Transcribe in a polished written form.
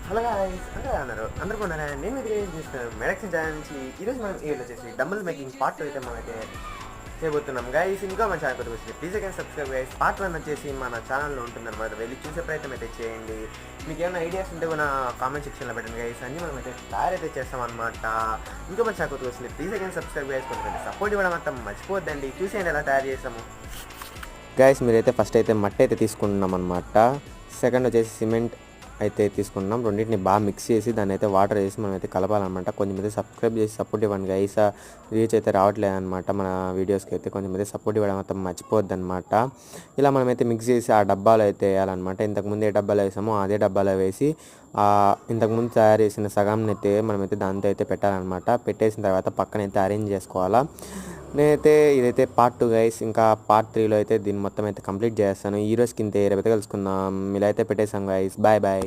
Hello guys అందరూ అన్నారు అందరూ కొన్నారా నేను మీ దగ్గర చేస్తున్నాను మెడక్షన్ ఛానల్ నుంచి ఈరోజు మనం ఈ వచ్చేసి డబుల్ మేకింగ్ పార్ట్ అయితే మనం అయితే చేయబోతున్నాం గైస్. ఇంకా మన ఛానల్ కొద్దిగా వచ్చి please again subscribe guys. Part 1 వచ్చేసి మన ఛానల్లో ఉంటుందన్నమాట, వెళ్ళి చూసే ప్రయత్నం అయితే చేయండి. మీకు ఏమైనా ఐడియాస్ ఉంటే మన కామెంట్ సెక్షన్లో పెట్టండి గైస్, అన్నీ మనం అయితే తయారైతే చేస్తామన్నమాట. ఇంకా మన ఛానల్ కొద్దిగా వచ్చింది ప్లీజ్ అగైన్ సబ్స్క్రైబ్ గైస్, కొంచెం సపోర్ట్ ఇవ్వడం అంతా మర్చిపోద్దండి. చూసేయండి ఎలా తయారు చేస్తాము గైస్. మీరైతే ఫస్ట్ అయితే మట్టి అయితే తీసుకుంటున్నాం అనమాట, సెకండ్ వచ్చేసి సిమెంట్ అయితే తీసుకున్నాం. రెండింటిని బాగా మిక్స్ చేసి దాన్ని అయితే వాటర్ వేసి మనం అయితే కలపాలన్నమాట. కొంచెం సబ్స్క్రైబ్ చేసి సపోర్ట్ ఇవ్వండి గైస్. రీచ్ అయితే రావట్లేదు అనమాట మన వీడియోస్కి అయితే, కొంచెం సపోర్ట్ ఇవ్వడం అయితే మర్చిపోద్ది అనమాట. ఇలా మనమైతే మిక్స్ చేసి ఆ డబ్బాలో అయితే వేయాలన్నమాట. ఇంతకుముందు ఏ డబ్బాలో వేసామో అదే డబ్బాలో వేసి ఇంతకుముందు తయారు చేసిన సగంని అయితే మనమైతే దాంతో అయితే పెట్టాలన్నమాట. పెట్టేసిన తర్వాత పక్కనైతే అరేంజ్ చేసుకోవాలా. నేనైతే ఇదైతే పార్ట్ 2 గైస్. ఇంకా పార్ట్ 3లో అయితే దీన్ని మొత్తం అయితే కంప్లీట్ చేస్తాను. ఈ రోజుకి ఇంతే, రేపైతే కలుసుకుందాం. ఇలా అయితే పెట్టేసాం గైస్. Bye bye.